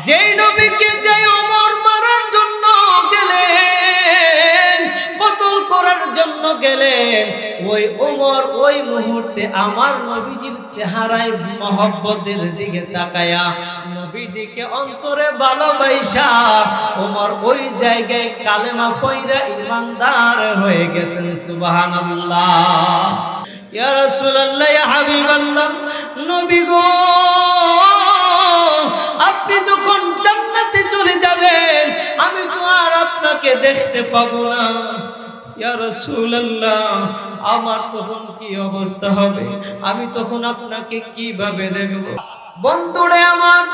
যেই নবীকে যে ওমর মারার জন্য গেলেন, কতল করার জন্য গেলেন, ওই ওমর ওই মুহূর্তে আমার নবীজির চেহারায় মহব্বতের দিকে তাকায়া নবীজিকে অন্তরে ভালোবাসা ওমর ওই জায়গায় কালেমা পয়রা ইমানদার হয়ে গেছেন। সুবহানাল্লাহ। ইয়া রাসূলুল্লাহ, ইয়া হাবিবাল্লাহ, নবী গো, আপনি যখন জান্নাতে চলে যাবেন আমি তো আর আপনাকে দেখতে পাবো না। ইয়া রাসূলুল্লাহ, আমার তখন কি অবস্থা হবে? আমি তখন আপনাকে কিভাবে দেখব? বন্ধুরে আমার,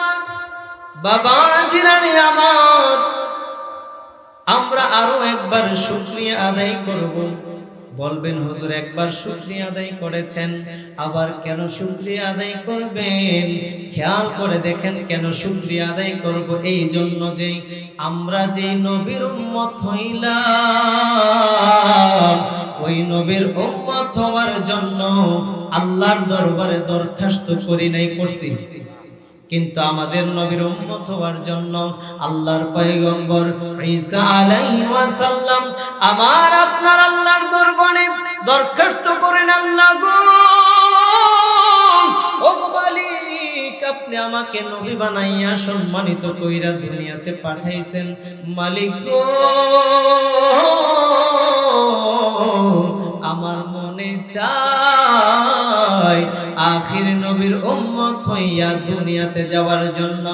বাবা জিরানি আমার, আমরা আরো একবার শুকরিয়া আদায় করব। বলবেন হুজুর একবার শুকরিয়া আদায় করেছেন, আবার কেন শুকরিয়া আদায় করবেন? খেয়াল করে দেখেন কেন শুকরিয়া আদায় করব। এই জন্য যে আমরা যে নবীর উম্মত হইলাম, ওই নবীর উম্মত হওয়ার জন্য আল্লাহর দরবারে দরখাস্ত করি নাই, করছি। কিন্তু আমাদের নবীর উম্মত হওয়ার জন্য আল্লাহর পয়গম্বর ঈসা আলাইহিস সালাম আমার আপনার আল্লাহর দরবারে দরখাস্ত করেন, আল্লাহ গো, ও গো মালিক, আপনি আমাকে নবী বানাইয়া সম্মানিত কইরা দুনিয়াতে পাঠাইছেন। মালিক গো, আমার মনে চায় আখির নবীর উম্মত হইয়া দুনিয়াতে যাওয়ার জন্য।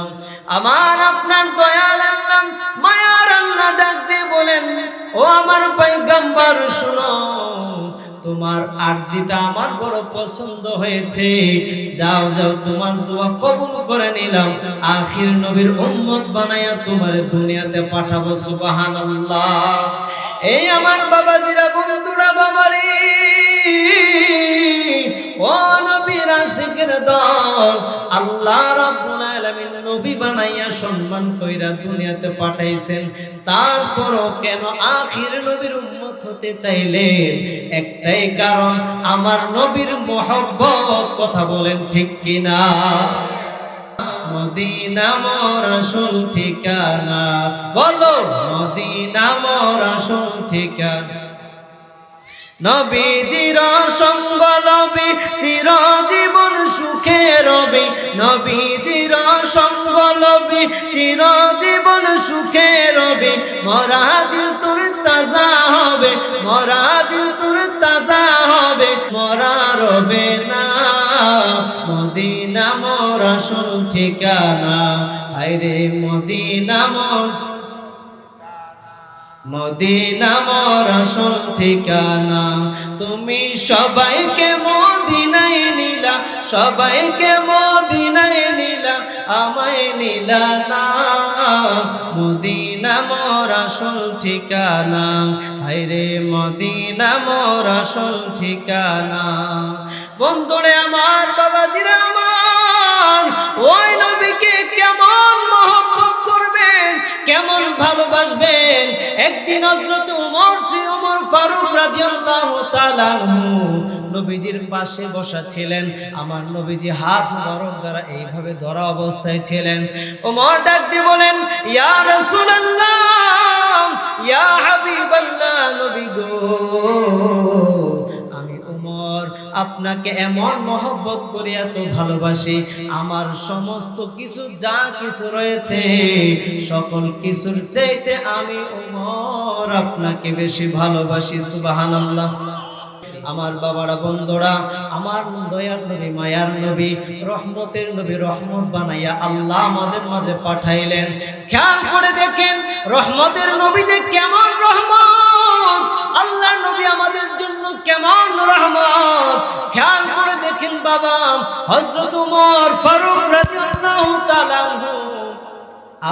আমার আপনার দয়াল আল্লাহ, মায়ার আল্লাহ ডাক দিয়ে বলেন, ও আমার পয়গম্বর শুনো, তোমার আরজিটা আমার বড় পছন্দ হয়েছে, যাও যাও, তোমার দোয়া কবুল করে নিলাম, আখির নবীর উম্মত বানায়া তোমার দুনিয়াতে পাঠাবো। সুবহানাল্লাহ। এই আমার বাবাজিরা, বন্ধুরা, বাবারে, ও নবীর আশিকের দল, আল্লাহ রাব্বুল আলামিন নবী বানাইয়া সম্মান কইরা দুনিয়াতে পাঠাইছেন। তারপরও কেন আখির নবীর উম্মত হতে চাইলেন? একটাই কারণ, আমার নবীর মহব্বত। কথা বলেন ঠিক কিনা? মদিনা মোর আসল ঠিকানা, বলো মদিনা মোর আসল ঠিকানা। নবীজির সঙ্গ লবি চিরজীবন সুখে রবি, নবীজির সঙ্গ লবি চিরজীবন সুখে রবি। মরা দিল তোর তাজা হবে, মরা দিল তোর তাজা হবে, মরা রবে না। মদিনা মোর আসল ঠিকানা, হায়রে মদিনা মোর, মদিনা মোর আসল ঠিকানা। তুমি সবাইকে মদিনায় নিলা, সবাইকে মদিনায় নিলা, আমায় নিলা না। মদিনা মোর আসল ঠিকানা, হায়রে মদিনা মোর আসল ঠিকানা। বন্ধুরে আমার, বাবাজিরা আমার, ওই নবীকে কেমন মহব্বত করবেন, কেমন ভালোবাসবেন। একদিন হযরত ওমর ফারুক রাদিয়াল্লাহু তাআলা নবীজির পাশে বসা ছিলেন। আমার নবীজি হাত মোবারক দ্বারা এইভাবে ধরা অবস্থায় ছিলেন। ওমর ডাক দিয়ে বলেন, ইয়া রাসূলুল্লাহ, ইয়া হাবিবাল্লাহ, নবী গো, আমি ওমর আপনাকে এমন মহব্বত করি, এত ভালোবাসি, আমার সমস্ত কিছু যা কিছু রয়েছে সকল কিছুর চাইতে আমি ওমর আপনাকে বেশি ভালোবাসি। সুবহানাল্লাহ। আমার বাবারা, বন্ধুরা, আমার দয়ার নবী, মায়ার নবী, রহমতের নবী, রহমত বানাইয়া আল্লাহ আমাদের মাঝে পাঠাইলেন। খেয়াল করে দেখেন রহমতের নবী যে কেমন রহমত, আল্লাহর নবী আমাদের জন্য কেমন রহমত। খেয়াল করে দেখেন বাবা, হযরত ওমর ফারুক রাদিয়াল্লাহু তাআলা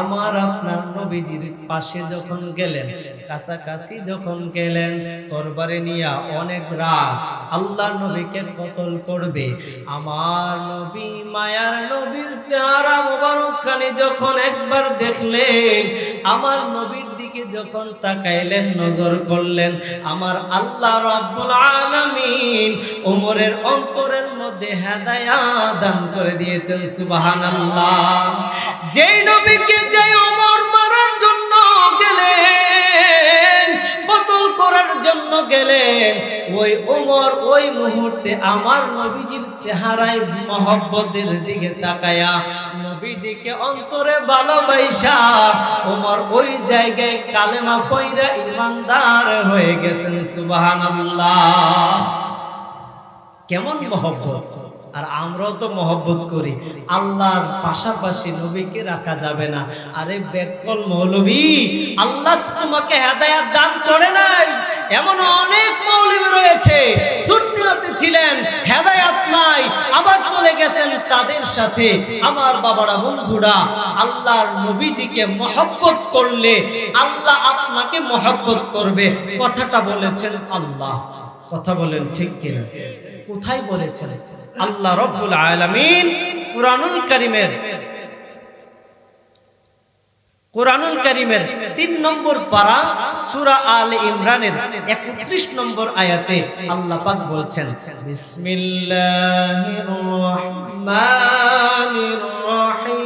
আমার আপনার নবীজির পাশে যখন গেলেন, কাছাকাছি যখন গেলেন, তরবারে নিয়ে অনেক রাগ আল্লাহর নবীকে কতল করবে। আমার নবী, মায়ার নবীর চেহারা মোবারকখানি যখন একবার দেখলেন, আমার নবীর দিকে দিকে যখন তাকাইলেন, নজর করলেন, আমার আল্লাহ রাব্বুল আলামিন ওমরের অন্তরের মধ্যে হেদায়েত দান করে দিয়েছেন। সুবহানাল্লাহ। যেই নবীকে যে ওমর মারার জন্য গেলেন, কতল করার জন্য গেলেন, ওই ওমর ওই মুহূর্তে আমার নবীজির চেহারায় মহব্বতের দিকে তাকায়া নবীজিকে অন্তরে ভালোবাসা ওমর ওই জায়গায় কালেমা পয়রা ঈমানদার হয়ে গেছেন। সুবহানাল্লাহ। কেমন মহব্বত! আর আমরাও তো মহব্বত করি। আল্লাহর পাশাপাশি নবীকে রাখা যাবে না। আরে বেকল মৌলবী, আল্লাহ তোমাকে হেদায়েত দান করে নাই। এমন অনেক মৌলবী রয়েছে, সুন্নিয়তে ছিলেন, হেদায়েত নাই, আবার চলে গেছেন তাদের সাথে। আমার বাবারা, বন্ধুরা, আল্লাহর নবীজিকে মহব্বত করলে আল্লাহ আপনাকে মহব্বত করবে। কথাটা বলেছেন আল্লাহ। কথা বলেন ঠিক কিনা? কোথায় বলেছেন? আল্লাহ রাব্বুল আলামিন কুরআনুল কারীমের ৩ নম্বর পারা সূরা আলে ইমরানের ৩১ নম্বর আয়াতে আল্লাহ পাক বলছেন, বিসমিল্লাহির রহমানির রহিম,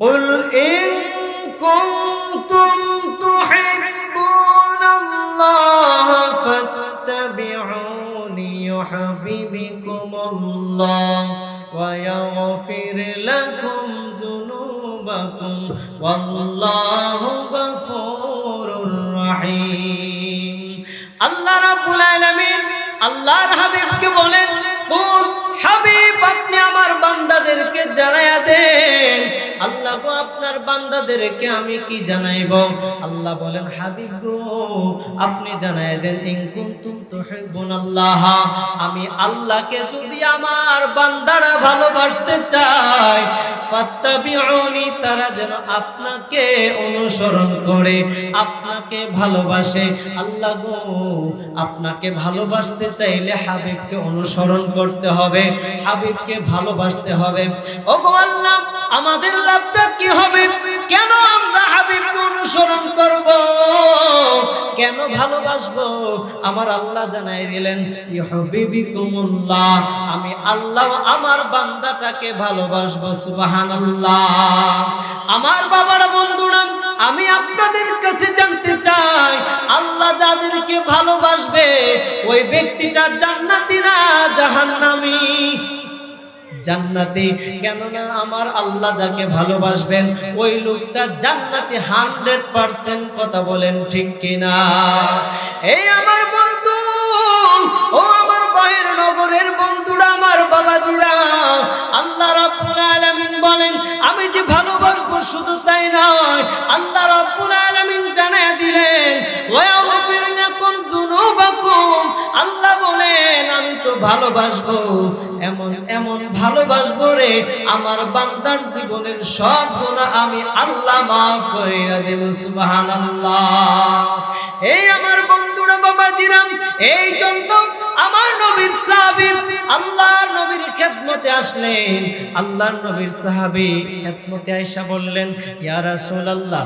কুল ইন কুনতুম তুহিব্বুনাল্লাহ ফাত্তাবিউনি ইউহিব্বুকুমুল্লাহ ওয়া ইয়াগফির লাকুম যুনুবাকুম ওয়াল্লাহু গফুরুর রহিম। আল্লাহ রাব্বুল আলামিন আল্লাহর হাবিবকে বলেন, বল হাবিব, আপনি আমার বান্দাদেরকে জানায়া দেন। আল্লাহ গো, আপনার বান্দাদেরকে আমি কি জানাইব? আল্লাহ বলেন, হাবিব গো, আপনি জানায়া দেন, ইন কুনতুম তুহিব্বুনাল্লাহ, আমি আল্লাহকে যদি আমার বান্দারা ভালোবাসতে চায়, ফাত্তাবিউনি, তারা যেন আপনাকে অনুসরণ করে, আপনাকে ভালোবাসে। আল্লাহ গো, আপনাকে ভালোবাসতে চাইলে হাবিবকে অনুসরণ করতে হবে, হাবিবকে ভালোবাসতে হবে। ওগো আল্লাহ, আমাদের লাভটা কি হবে? কেন আমরা হাবিবকে অনুসরণ করব? কেন ভালোবাসবো? আমার আল্লাহ জানাই দিলেন, ইউহিব্বুকুমুল্লাহ, আমি আল্লাহ আমার বান্দাটাকে ভালোবাসবো। সুবহানাল্লাহ। আমার বাবারা, বন্ধুরা, আমি আপনাদের কাছে জানতে চাই, আল্লাহ যাদেরকে ভালোবাসবে ওই ব্যক্তিটা জান্নাতি না জাহান্নামী? জান্নাতি। কেননা আমার আল্লাহ যাকে ভালোবাসবেন ওই লোকটা জান্নাতি 100%। কথা বলেন ঠিক কিনা? এই আমার বন্ধু, ও আমার বাইরের নগরের বন্ধুরা, আমার বাবাজিরা, আল্লাহ রাব্বুল আলামিন বলেন, আমি যে ভালোবাসবো শুধু তাই নয়, আল্লাহ রাব্বুল আলামিন জানায়া দিলেন, ওয়া ইয়াগফির লাকুম যুনুবাকুম, আল্লাহ বলেন আমি তো ভালোবাসবো, এমন এমন ভালোবাসবো রে, আমার বান্দার জীবনের সব গুনাহ আমি আল্লাহ মাফ করে দেব। সুবহানাল্লাহ। এই আমার বন্ধুরা, বাবাজিরা, এই জন্য আমার নবীর সাহাবী আল্লাহর নবীর খেদমতে আসলেন। আল্লাহর নবীর সাহাবী খেদমতে আয়েশা বললেন, ইয়া রাসূলুল্লাহ,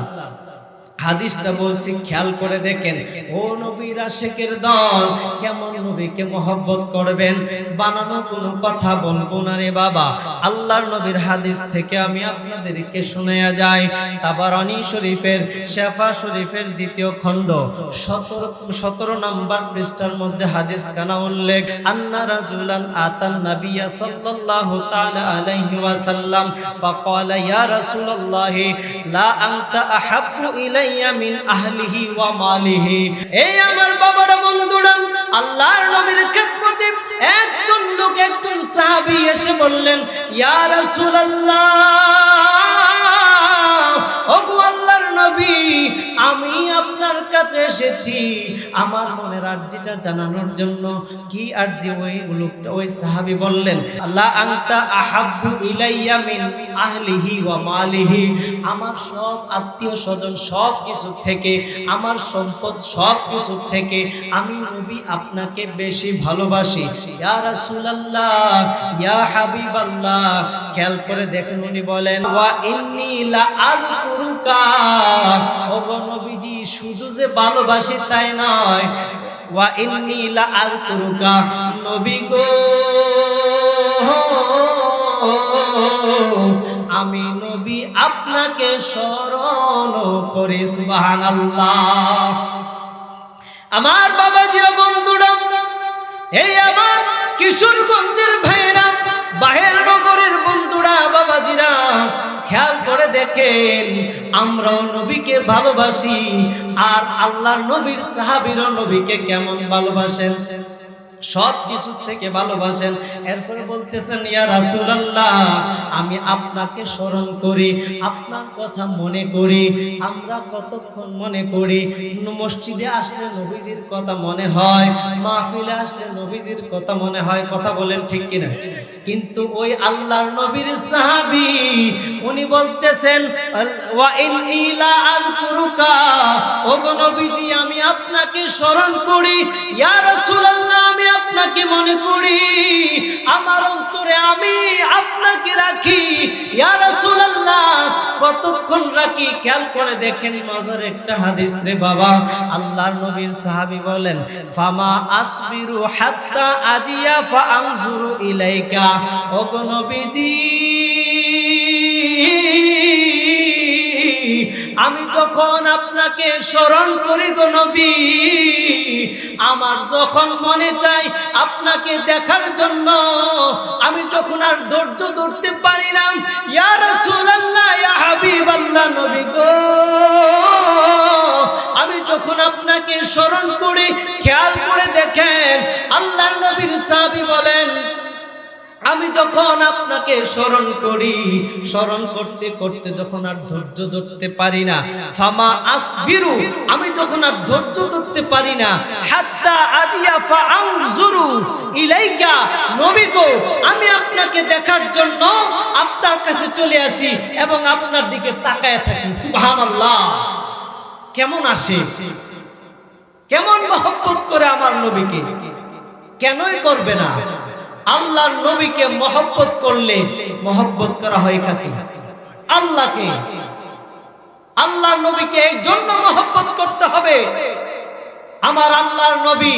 হাদিসটা বলছি, খেয়াল করে দেখেন। ও নবীর আশিকের দল, কেমন নবীকে মহব্বত করবেন? বানানো কোনো কথা বলবো না রে বাবা। আল্লাহর নবীর হাদিস থেকে আমি আপনাদেরকে শোনায়া যাই। তাবারানী শরীফের, শেফা শরীফের 2য় খণ্ড 17 নম্বর পৃষ্ঠার মধ্যে হাদিস কানা উল্লেখ, আন্না রাজুলান আতান নাবিয়্যা সাল্লাল্লাহু তাআলা আলাইহি ওয়াসাল্লাম ফাকালা ইয়া রাসূলুল্লাহ লা আনতা আহাব্বু ইলাইয়া মিন আহলিহি ওয়া মালিহি। এই আমার বাবারা, বন্ধুরা, আল্লাহর নবীর খেদমতে একজন লোক, একজন সাহাবী এসে বললেন, ইয়া রাসূলুল্লাহ, ওগো আল্লাহর নবী, নবী, আমি আপনার কাছে এসেছি আমার মনের আরজিটা জানানোর জন্য। কি আরজি? ওই সাহাবী বললেন, আল্লাহ আনতা আহাব্বু ইলাইয়া মিন আহলিহি ওয়া মালিহি, আমার সব আত্মীয় স্বজন সব কিছু থেকে, আমার সম্পদ সব কিছু থেকে আমি নবী আপনাকে বেশি ভালোবাসি। ইয়া রাসূলুল্লাহ, ইয়া হাবিবাল্লাহ। খেয়াল করে দেখেন, উনি বলেন ওয়া ইন্নী লা আযকুরুকা, ওগো নবীজি শুধু যে ভালোবাসি তাই নয়, ওয়া ইন্নী লা আযকুরুকা, নবী গো আমি নবী আপনাকে স্মরণ করি। সুবহানাল্লাহ। আমার বাবাজিরা, বন্ধুরা, এই আমার কিশোরগঞ্জের ভাইরা, বাহের নগরের বন্ধুরা, বাবাজিরা, খেয়াল করে দেখেন আমরাও নবীকে ভালোবাসি, আর আল্লাহর নবীর সাহাবীরা নবীকে কেমন ভালোবাসেন, সব কিছু থেকে ভালোবাসেন। এরপরে বলতেছেন, ইয়া রাসূলুল্লাহ, আমি আপনাকে স্মরণ করি, আপনার কথা মনে করি। আমরা কতক্ষণ মনে করি? মসজিদে আসলে নবীজির কথা মনে হয়, মাহফিলে আসলে নবীজির কথা মনে হয়। কথা বলেন ঠিক কিনা? কিন্তু ওই আল্লাহর নবীর সাহাবী উনি বলতেছেন, ওয়া ইন্নী লা আযকুরুকা, ওগো নবীজি আমি আপনাকে স্মরণ করি। ইয়া রাসূলুল্লাহ, আমি আপনাকে মনে করি, আমার অন্তরে আমি আপনাকে রাখি। ইয়া রাসূলুল্লাহ, কতক্ষণ রাখি? খেয়াল করে দেখেন, মজার একটা হাদিস রে বাবা। আল্লাহর নবীর সাহাবী বলেন, ফামা আসবিরু হাত্তা আজিয়া ফাআনজুরু ইলাইকা, ওগো নবীজি আমি যখন আপনাকে স্মরণ করি গো নবী, আমার যখন মনে চাই আপনাকে দেখার জন্য, আমি যখন আর ধৈর্য ধরতে পারি না, ইয়া রাসূলুল্লাহ, ইয়া হাবিবাল্লাহ, নবী গো আমি যখন আপনাকে স্মরণ করি। খেয়াল করে দেখেন আল্লাহর নবীর সাহাবী বলেন, আমি যখন আপনাকে স্মরণ করি, স্মরণ করতে করতে যখন আর ধৈর্য ধরতে পারি না, ফামা আসবিরু, আমি যখন আর ধৈর্য ধরতে পারি না, হাত্তা আজিয়া ফাআনজুরু ইলাইকা, নবী গো আমি আপনাকে দেখার জন্য আপনার কাছে চলে আসি এবং আপনার দিকে তাকায় থাকি। সুবহানাল্লাহ। কেমন আসে, কেমন মহব্বত করে আমার নবীকে, কেনই করবে না? আল্লাহর নবীকে মহব্বত করলে মহব্বত করা হয় কাকে? আল্লাহকে। আল্লাহর নবীকে এই জন্য মহব্বত করতে হবে, আমার আল্লাহর নবী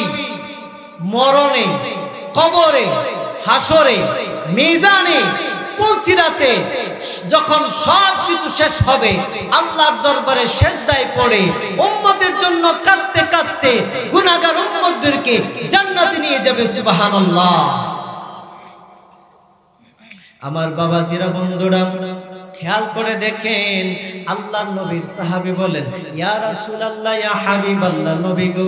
মরণে, কবরে, হাসরে, মিজানে, পুলসিরাতে যখন সব কিছু শেষ হবে, আল্লাহর দরবারে সিজদায় পড়ে উম্মতের জন্য কাঁদতে কাঁদতে গুনাহগার উম্মতদেরকে জান্নাতে নিয়ে যাবে। সুবহানাল্লাহ। আমার বাবাজিরা, বন্ধুরা, খেয়াল করে দেখেন আল্লাহর নবীর সাহাবী বলেন, ইয়া রাসূলুল্লাহ, ইয়া হাবিবাল্লাহ, নবী গো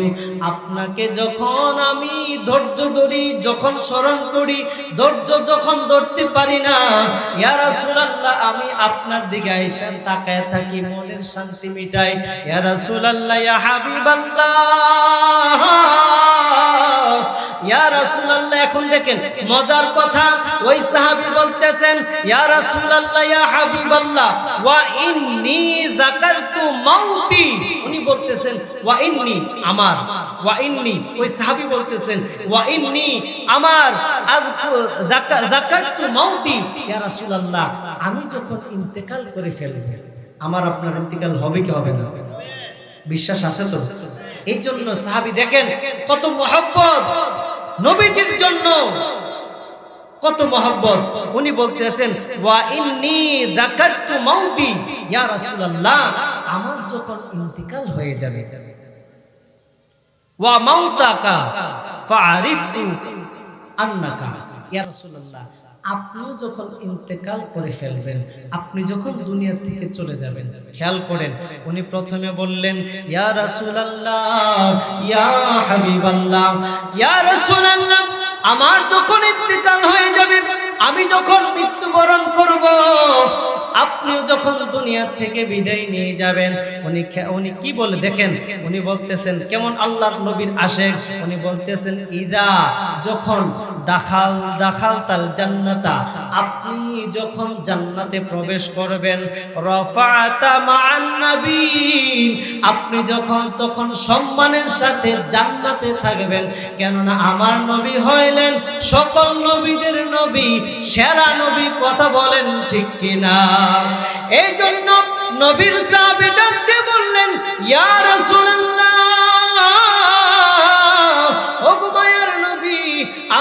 আপনাকে যখন আমি ধৈর্য ধরি, যখন স্মরণ করি, ধৈর্য যখন ধরতে পারি না, ইয়া রাসূলুল্লাহ আমি আপনার দিকে আইসা তাকায় থাকি, মনের শান্তি মিটাই। ইয়া রাসূলুল্লাহ, ইয়া হাবিবাল্লাহ, ইয়া রাসূলুল্লাহ। এখন দেখেন মজার কথা, ওই সাহাবী বলতেছেন, ইয়া রাসূলুল্লাহ, ইয়া হাবিবাল্লাহ, ওয়া ইন্নী যাকারতু মাউতি, উনি বলতেছেন ওয়া ইন্নী, আমার, ওয়া ইন্নী, ওই সাহাবী বলতেছেন ওয়া ইন্নী, আমার যাকারতু মাউতি, ইয়া রাসূলুল্লাহ আমি যখন ইন্তেকাল করে ফেলব, আমার আপনার ইন্তেকাল হবে কি হবে না? বিশ্বাস আছে তো? এই জন্য সাহাবী দেখেন কত মহব্বত নবীজির জন্য, কত মহব্বত। উনি বলতেছেন ওয়া ইন্নী যাকারতু মাউতি, ইয়া রাসূলুল্লাহ আমার যখন ইন্তিকাল হয়ে যাবে, ওয়া মাউতাকা ফাআরিফতু আন্নাকা, ইয়া রাসূলুল্লাহ আপনি যখন ইন্তেকাল করে ফেলবেন, আপনি যখন দুনিয়া থেকে চলে যাবেন, খেয়াল করেন উনি প্রথমে বললেন ইয়া রাসূলুল্লাহ, ইয়া হাবিবাল্লাহ, ইয়া রাসূলুল্লাহ আমার যখন ইন্তেকাল হয়ে যাবে, আমি যখন মৃত্যুবরণ করব, আপনিও যখন দুনিয়া থেকে বিদায় নিয়ে যাবেন, উনি কি বলে দেখেন, উনি বলতেছেন কেমন আল্লাহর নবীর আশেক, উনি বলতেছেন ইদা যখন দাখাল তাল জান্নাতা, আপনি যখন জান্নাতে প্রবেশ করবেন, রাফাতা মান নবীন, আপনি যখন তখন সম্মানের সাথে জান্নাতে থাকবেন, কেননা আমার নবী হইলেন সকল নবীদের নবী, সেরা নবী। কথা বলেন ঠিক কিনা? এই জন্য নবীর সাহাবী ডাকতে বললেন, ইয়া রাসূলুল্লাহ, ও মায়ার নবী,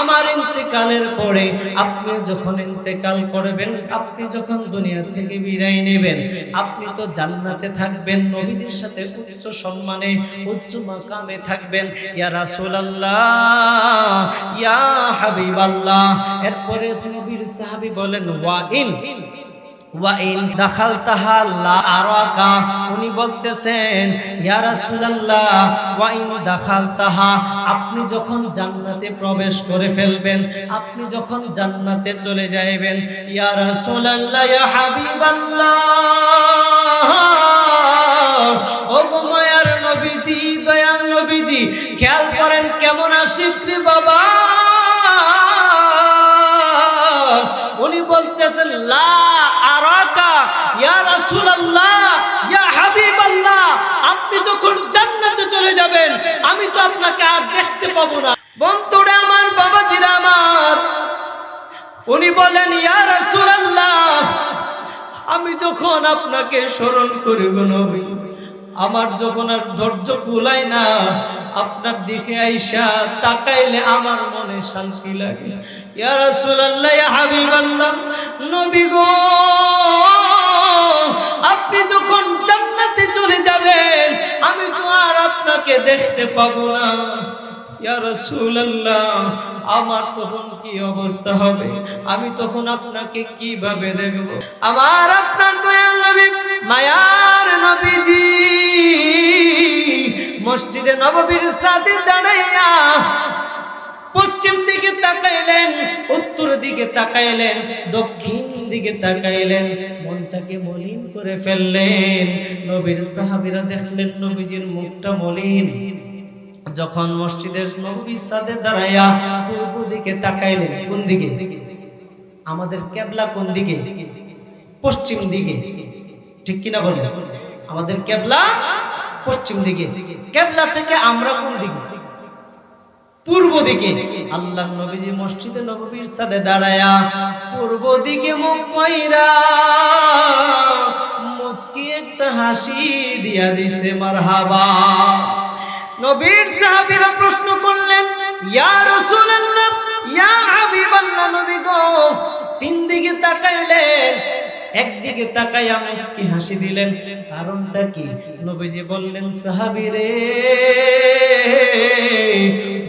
আমার ইন্তেকালের পরে আপনি যখন ইন্তেকাল করবেন, আপনি যখন দুনিয়া থেকে বিদায় নেবেন, আপনি তো জান্নাতে থাকবেন, নবীদের সাথে উচ্চ সম্মানে উচ্চ মাকামে থাকবেন। ইয়া রাসূলুল্লাহ, ইয়া হাবিবাল্লাহ। এরপরে নবীর সাহাবী বলেন ওয়া ইন দাখালতাহা লা আরাকা, উনি বলতেছেন ইয়া রাসূলুল্লাহ, ওয়া ইন দাখালতাহা, আপনি যখন জান্নাতে প্রবেশ করে ফেলবেন, আপনি যখন জান্নাতে চলে যাবেন, ইয়া রাসূলুল্লাহ, ইয়া হাবিবাল্লাহ, ও গো মায়ার নবীজি, দয়াল নবীজি, খেয়াল করেন কেমন আসিফ বাবা। উনি বলতেছেন লা আরাকা ইয়া রাসূলুল্লাহ, ইয়া হাবিবাল্লাহ, আপনি যখন জান্নাতে চলে যাবেন, আমি তো আপনাকে আর দেখতে পাবো না। বন্ধুরা আমার, বাবাজিরা আমার, উনি বলেন ইয়া রাসূলুল্লাহ, আমি যখন আপনাকে স্মরণ করি গো নবী, আমার যখন আর ধৈর্য কুলায় না, আপনার দিকে আইসা তাকাইলে আমার মনে শান্তি লাগে। ইয়া রাসূলুল্লাহ, ইয়া হাবিবাল্লাহ, নবী গো, আপনি যখন জান্নাতে চলে যাবেন, আমি তো আর আপনাকে দেখতে পাবো না। ইয়া রাসূলুল্লাহ, আমার তখন কি অবস্থা হবে? আমি তখন আপনাকে কিভাবে দেখব? আমার আপনার দয়াল নবী, মায়ার নবীজি মসজিদে নববীর সাথে দাঁড়াইয়া পশ্চিম দিকে তাকাইলেন, উত্তর দিকে তাকাইলেন, দক্ষিণ দিকে তাকাইলেন, মনটাকে মলিন করে ফেললেন। নবীর সাহাবীরা দেখলেন নবীজির মুখটা মলিন। যখন মসজিদের নববীর সাথে দাঁড়াইয়া পূর্ব দিকে তাকাইলেন, কোন দিকে? আমাদের কিবলা কোন দিকে? পশ্চিম দিকে, ঠিক কিনা বলেন? আমাদের কিবলা পশ্চিম দিকে। কিবলা থেকে আমরা কোন দিকে? পূর্ব দিকে। আল্লাহর নবীজি মসজিদে নববীর সাথে দাঁড়ায়া পূর্ব দিকে মুখ কইরা মুচকি একটা হাসি দিয়া দিছে, মারহাবা। নবীর সাহাবীরা প্রশ্ন করলেন, ইয়া রাসূলুল্লাহ, ইয়া হাবিবাল্লাহ, নবী গো, তিন দিকে তাকাইলেন, একদিকে তাকাইয়া মুচকি হাসি দিলেন, কারণটা কি? নবীজি বললেন, সাহাবীরে,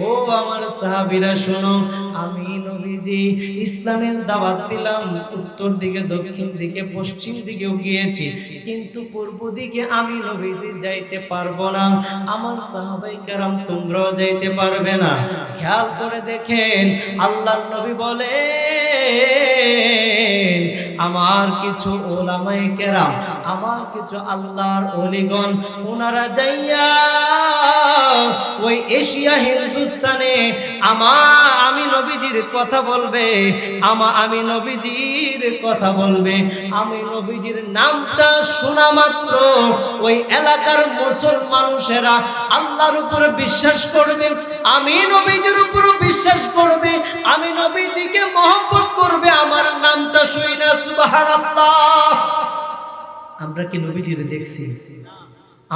ও আমার সাহাবীরা শোনো, আমি নবীজি ইসলামের দাওয়াত দিলাম, উত্তর দিকে, দক্ষিণ দিকে, পশ্চিম দিকেও গিয়েছি, কিন্তু পূর্ব দিকে আমি নবীজি যাইতে পারবো না। আমার সাহাবায়ে কেরাম তোমরাও যাইতে পারবে না। খেয়াল করে দেখেন, আল্লাহর নবী বলেন, আমার কিছু উলামায়ে কেরাম, আমার কিছু আল্লাহর ওলিগণ, ওনারা যাইয়া ওই এশিয়া হিন্দুস্তানে আমি নবীজির কথা বলবে, আমি নবীজির কথা বলবে, আমি নবীজির নামটা শোনা মাত্র ওই এলাকার মুসলমান মানুষেরা আল্লাহর উপরে বিশ্বাস করবে, আমি নবীজির উপরে বিশ্বাস করবে, আমি নবীজিকে মহব্বত করবে আমার নামটা শুইনা। সুবহানাল্লাহ। আমরা কি নবীজির দেখছি?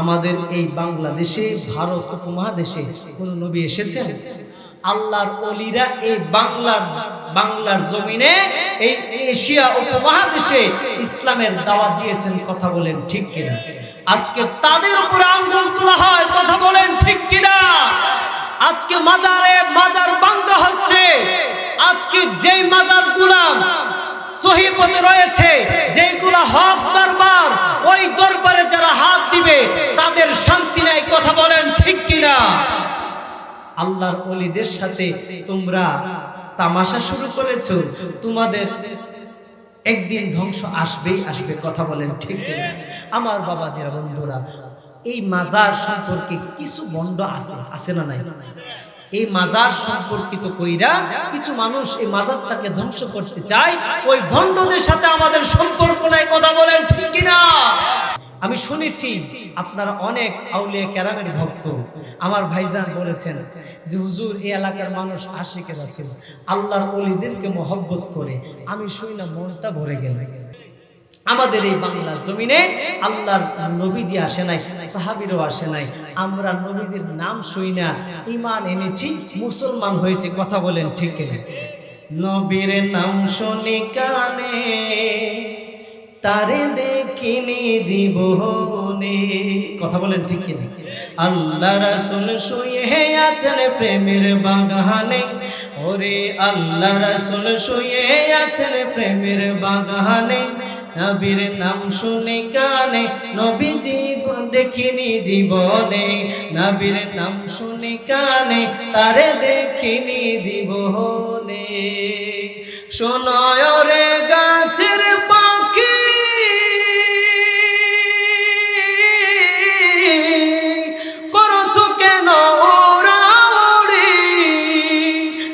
আমাদের এই বাংলাদেশে, ভারত উপমহাদেশে কোন নবী এসেছেন? আল্লাহর ওলিরা এই বাংলার জমিনে, এই এশিয়া উপমহাদেশে ইসলামের দাওয়াত দিয়েছেন। কথা বলেন ঠিক কিনা? আজকে তাদের উপর আঙ্গুল তোলা হয়। কথা বলেন ঠিক কিনা? আজকে মাজার ভাঙা হচ্ছে। আজকে যেই মাজারগুলা সহিহ পথে রয়েছে, যেগুলা হক দরবার, ওই দরবারে যারা হাত দিবে তাদের শান্তি নাই। কথা বলেন ঠিক কিনা? আল্লাহর ওলিদের সাথে তোমরা তামাশা শুরু করেছো। তোমাদের একদিন ধ্বংস আসবেই আসবে, কথা বলেন ঠিক কিনা? আমার বাবাজিরা, বন্ধুরা, এই মাজার সম্পর্কে কিছু বন্ড আছে না নাই? এই মাজার সম্পর্কিত কইরা কিছু মানুষ এই মাজারটাকে ধ্বংস করতে চায়। ওই ভণ্ডদের সাথে আমাদের সম্পর্ক নাই, কথা বলেন ঠিক কিনা? আমি শুনেছি আপনারা অনেক আউলিয়া কেরামের ভক্ত। আমার ভাইজান বলেছেন যে হুজুর, এই এলাকার মানুষ আশিকে রাসূল, আল্লাহর ওলিদেরকে মহব্বত করে। আমি শুই না, মনটা ভরে গেল। আমাদের এই বাংলার জমিনে আল্লাহর নবীজি আসে নাই, সাহাবীরও আসে নাই। আমরা নবীজির নাম শুই না, ঈমান এনেছি, মুসলমান হয়েছে, কথা বলেন ঠিক কিনা? নবীর নাম শুনি কানে, তারে দেখিনি জীবনে, কথা বলেন ঠিক কিনা? আল্লাহ রাসূল শুয়ে আছেন প্রেমের বাগানে, ওরে আল্লাহ রাসূল শুয়ে আছেন প্রেমের বাগানে। নবীর নাম শুনে কানে, নবীজি দেখিনি জীবনে। নবীর নাম শুনে কানে, তারে দেখিনি জীবনে। শোনায় রে গাছের পাখি, করছো কেন ওরাওরি?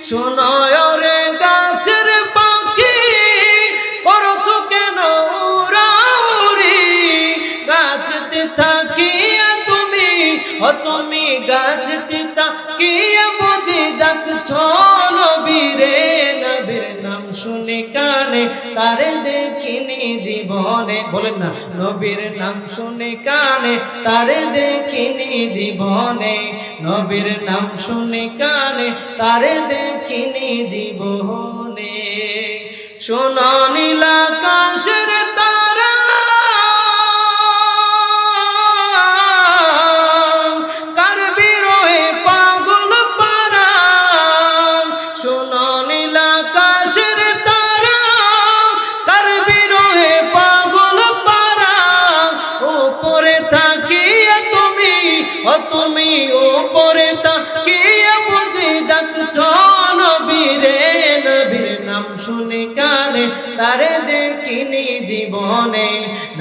শোনায় রে গাছের পাখি, করছো কেন ওরাওরি? গাছতে থাকিয়া তুমি, ও তুমি গাছতে থাকিয়া বুঝি ডাকছো নবীরে। নবীর নাম শুনে কানে, তারে দেখিনি জীবনে। বলেন না, নবীর নাম শুনে কানে, তারে দেখিনি জীবনে। নবীর নাম শুনে কানে, তারে দেখিনি জীবনে। সোনা নীল আকাশের তারা, কার বিরহে পাগল পারা। সোনা নীল আকাশের তারা, কার বিরহে পাগল পারা। উপরে থাকিয়া তুমি, ও তুমি উপরে থাকিয়া বুঝি ডাকছো নবীরে। নবীর নাম শুনে কানে, তারে দেখিনি জীবনে।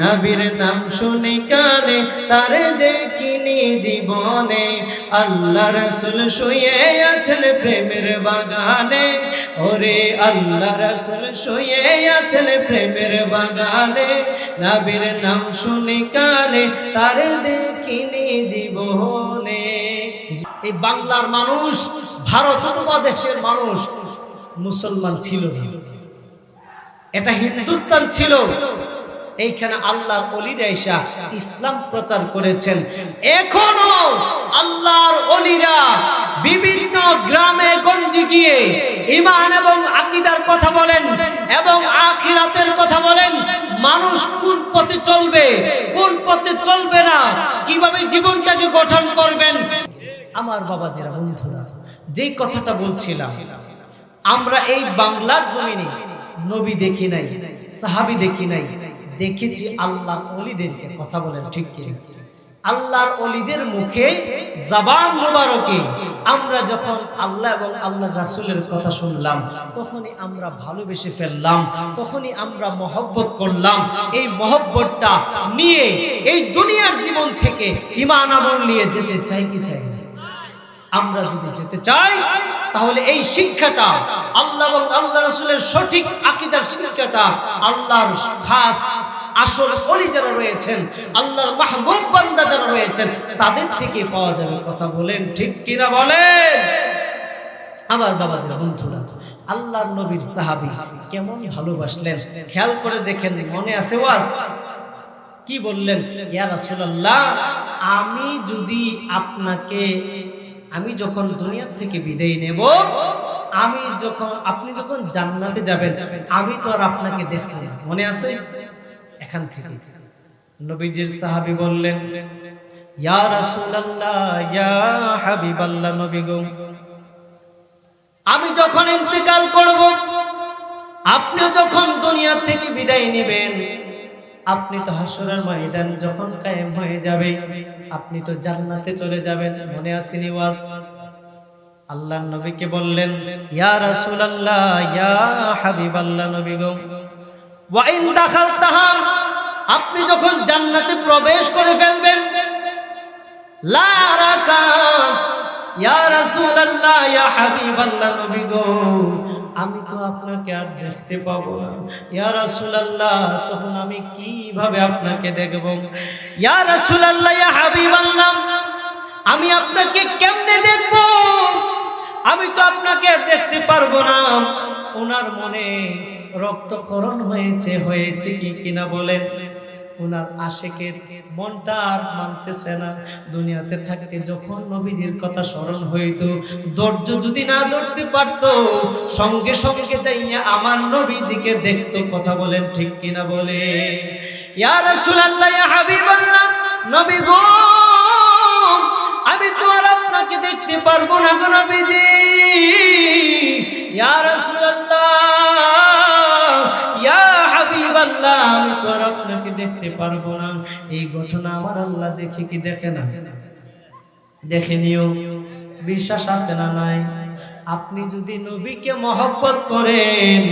নবীর নাম শুনে কানে, তারে দেখিনি জীবনে। আল্লাহ রাসূল শুয়ে আছেন প্রেমের বাগানে, ওরে আল্লাহ রাসূল শুয়ে আছেন প্রেমের বাগানে। নবীর নাম শুনে কানে, তারে দেখিনি জীবনে। এই বাংলার মানুষ, ভারত উপমহাদেশের মানুষ মুসলমান ছিল না, এটা হিন্দুস্তান ছিল। এইখানে আল্লাহর ওলিরা এসে ইসলাম প্রচার করেছেন। এখনো আল্লাহর ওলিরা বিভিন্ন গ্রামে গঞ্জে গিয়ে ঈমান এবং আকীদার কথা বলেন এবং আখিরাতের কথা বলেন। মানুষ কোন পথে চলবে, কোন পথে চলবে না, কিভাবে জীবনটাকে গঠন করবেন। আমার বাবাজিরা, বন্ধুরা, যেই কথাটা বলছিলাম, আমরা এই বাংলার জমিনে নবী দেখি নাই, সাহাবী দেখি নাই, দেখেছি আল্লাহর ওলিদেরকে, কথা বলেন ঠিক কি? আল্লাহর ওলিদের মুখে জবান মোবারকে আমরা যখন আল্লাহ এবং আল্লাহর রাসূলের কথা শুনলাম, তখনই আমরা ভালোবেসে ফেললাম, তখনই আমরা মহব্বত করলাম। এই মহব্বতটা নিয়ে এই দুনিয়ার জীবন থেকে ঈমান আমল নিয়ে যেতে চাই কি চাই? আমরা যদি যেতে চাই তাহলে এই শিক্ষাটা, আল্লাহ এবং আল্লাহ রাসূলের সঠিক আকীদার শিক্ষাটা, আল্লাহর খাস আসল ওলি যারা রয়েছেন, আল্লাহর মাহবুব বান্দা যারা রয়েছেন, তাদের থেকে পাওয়া যাবে, কথা বলেন ঠিক কিনা? বলেন। আমার বাবাজিরা, বন্ধুরা, আল্লাহর নবীর সাহাবী কেমন ভালোবাসলেন খেয়াল করে দেখেন। মনে আছে ওয়াজ কি বললেন? ইয়া রাসূলুল্লাহ, আমি যদি আপনাকে, আমি যখন দুনিয়া থেকে বিদায় নেব, আমি যখন, আপনি যখন জান্নাতে যাবেন, আমি তো আর আপনাকে দেখব না। মনে আছে? এখান থেকে নবীজির সাহাবী বললেন, ইয়া রাসূলুল্লাহ, ইয়া হাবিবাল্লাহ, নবী গো, আমি যখন ইন্তেকাল করব, আপনিও যখন দুনিয়া থেকে বিদায় নেবেন, আপনি তো হাসরের ময়দান যখন কায়েম হয়ে যাবে, আপনি তো জান্নাতে চলে যাবেন। মনে আসেনি ওয়াজ? আল্লাহর নবীকে বললেন, ইয়া রাসূলুল্লাহ, ইয়া হাবিবাল্লাহ, নবী গো, ওয়া ইন দাখালতাহা, আপনি যখন জান্নাতে প্রবেশ করে ফেলবেন, লা আরাকা ইয়া রাসূলুল্লাহ ইয়া হাবিবাল্লাহ, নবী গো আমি তো আপনাকে আর দেখতে পাবো না। ইয়া রাসূলুল্লাহ, তখন আমি কিভাবে আপনাকে দেখব? ইয়া রাসূলুল্লাহ ইয়া হাবিবাল্লাহ, আমি আপনাকে কেমনে দেখব? আমি তো আপনাকে আর দেখতে পারবো না। ওনার মনে রক্তক্ষরণ হয়েছে কি কিনা বলেন? ওনার আশিকের মনটা আর মানতেছে না। দুনিয়াতে থাকতে যখন নবীজির কথা স্মরণ হইতো, ধৈর্য যদি না ধরতে পারতো, সঙ্গে সঙ্গে যাইয়া আমার নবীজিকে দেখতো। কথা বলেন ঠিক কিনা বলে? ইয়া রাসূলুল্লাহ ইয়া হাবিবাল্লাহ, নবী গো আমি তো আর আপনাকে দেখতে পারবো না গো নবীজি। ইয়া রাসূলুল্লাহ ইয়া হাবিবাল্লাহ, আমি তো আর আপনাকে দেখতে পারবো না। এই ঘটনা আমার আল্লাহ দেখে কি দেখে না? দেখে নিও। বিশ্বাস আছে না নাই? আপনি যদি নবীকে মহব্বত করেন,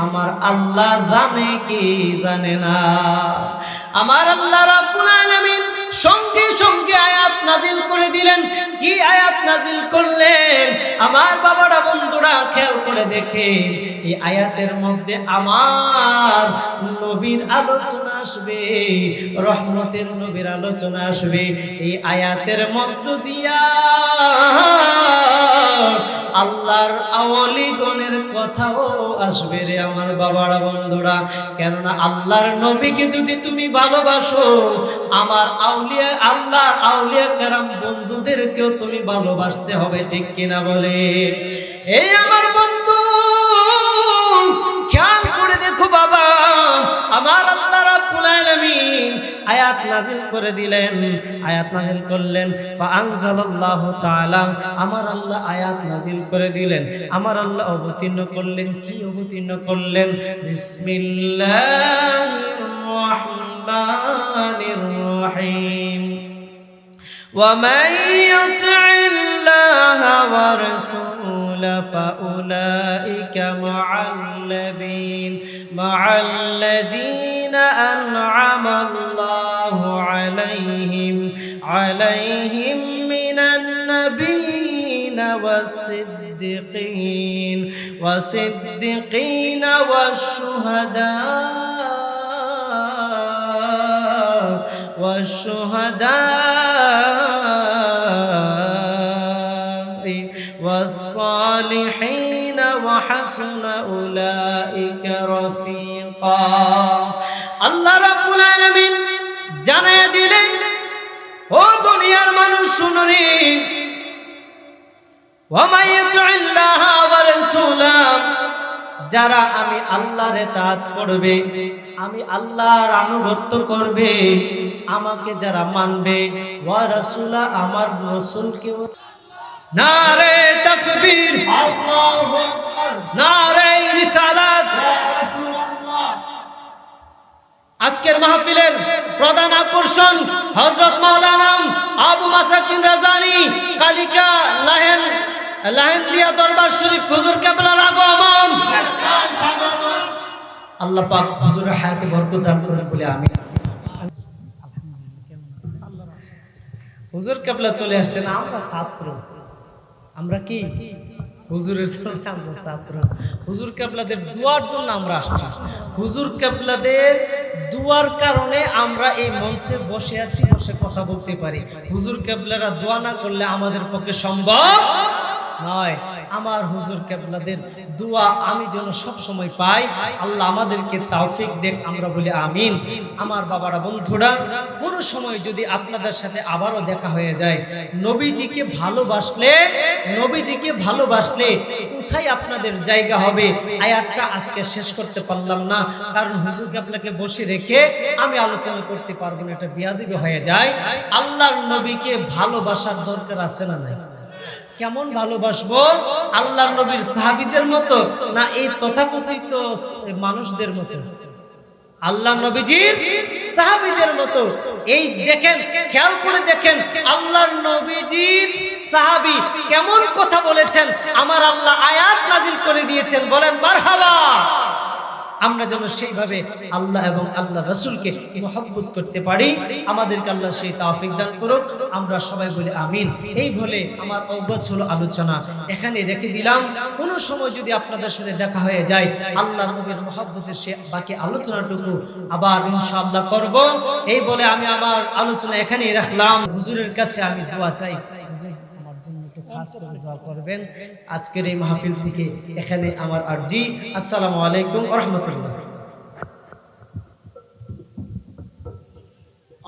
আমার আল্লাহ জানে কি জানে না? আমার আল্লাহ রাব্বুল আলামিন সঙ্গে সঙ্গে আয়াত নাজিল করে দিলেন। কি আয়াত নাজিল করলেন? আমার বাবারা বন্ধুরা খেয়াল করে দেখেন, এই আয়াতের মধ্যে আমার নবীর আলোচনা আসবে, রহমতের নবীর আলোচনা আসবে। এই আয়াতের মধ্য দিয়া আল্লাহর আওয়ালিগণের কথাও আসবে রে আমার বাবারা বন্ধুরা। কেননা আল্লাহর নবীকে যদি তুমি ভালোবাসো, আমার আউলিয়া আল্লাহর আউলিয়া কেরাম বন্ধুদেরকেও তুমি ভালোবাসতে হবে। ঠিক কিনা বলে? এই আমার বন্ধু খেয়াল করে দেখো বাবা, আমার আল্লাহ রাব্বুল আলামিন আয়াত নাজিল করে দিলেন। আয়াত নাজিল করলেন, ফাআনজালাল্লাহু তাআলা, আমার আল্লাহ আয়াত নাজিল করে দিলেন। আমার আল্লাহ অবতীর্ণ করলেন। কি অবতীর্ণ করলেন? বিসমিল্লাহির রাহমানির রাহিম। ومن يطع الله ورسوله فأولئك مع الذين أنعم الله عليهم من النبيين والصديقين والصالحين وحسن أولئك رفيقا। আল্লাহ রাব্বুল আলামিন জানায়া দিলেন, ও দুনিয়ার মানুষ শুনো রে, ওয়া মান ইউতিল্লাহা ওয়া রাসূলাহু, যারা আমি আল্লাহর ইতাআত করবে, আমি আল্লাহর আনুগত্য করবে, আমাকে যারা মানবে, ওয়া রাসূলা, আমার রাসূলকে। নারে তাকবীর, আল্লাহু আকবার, নারে রিসালাত। আজকের মাহফিলের প্রধান আকর্ষণ হযরত মাওলানা আবু মাসাকিন রাজানী কালিকা লাহেন্দিয়া দরবার শরীফ হুজুর কেবলার আগমন। আল্লাহ পাক হুজুরের হায়াতে বরকত দান করুন বলে আমিন। হুজুর কেবলা চলে আসছেন, আমরা ছাত্র। আমরা কি হুজুরের আমরা ছাত্র। হুজুর কেবলাদের দুয়ার জন্য আমরা আসছি। হুজুর কেবলাদের দুয়ার কারণে আমরা এই মঞ্চে বসে আছি, বসে কথা বলতে পারি। হুজুর কেবলারা দোয়া না করলে আমাদের পক্ষে সম্ভব নয়। আমার হুজুর কেবলাদের দোয়া আমি যেন সব সময় পাই। আল্লাহ আমাদেরকে তৌফিক দেখ, আমরা বলি আমিন। আমার বাবারা বন্ধুরা, কোনো সময় যদি আপনাদের সাথে আবারও দেখা হয়ে যায়, নবীজিকে ভালোবাসলে কোথায় আপনাদের জায়গা হবে? আয়াতটা আজকে শেষ করতে পারলাম না, কারণ হুজুর কেবলাকে বসে রেখে আমি আলোচনা করতে পারবো না, এটা বিয়াদবি হয়ে যায়। আল্লাহর নবীকে ভালোবাসার দরকার আছে না নাই? কেমন ভালোবাসবো? আল্লাহর নবীর সাহাবীদের মতো, না এই তথাকথিত মানুষদের মতো? আল্লাহর নবীজির সাহাবীদের মতো। এই দেখেন, খেয়াল করে দেখেন, আল্লাহর নবীজির সাহাবী কেমন কথা বলেছেন। আমার আল্লাহ আয়াত নাজিল করে দিয়েছেন, বলেন মারহাবা। আমরা যেন সেইভাবে আল্লাহ এবং আল্লাহ রাসূলকে মহব্বত করতে পারি। আমাদেরকে আল্লাহ সেই তৌফিক দান করুক। আমরা সবাই বলি আমিন। এই বলে আমার অবগত হলো আলোচনা এখানে রেখে দিলাম। কোন সময় যদি আপনাদের সাথে দেখা হয়ে যায়, আল্লাহর নবীর মহব্বতের সে বাকি আলোচনাটুকু আবার ইনশাআল্লাহ করব। এই বলে আমি আমার আলোচনা এখানেই রাখলাম। হুজুরের কাছে আমি দোয়া চাই, হুজুর আমার জন্য একটু খাস করে দোয়া করবেন। আজকের এই মাহফিল থেকে এখানে আমার আরজি। আসসালামু আলাইকুম ওয়া রাহমাতুল্লাহ।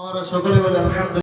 আমরা সকলে বলে আলহামদুলিল্লাহ।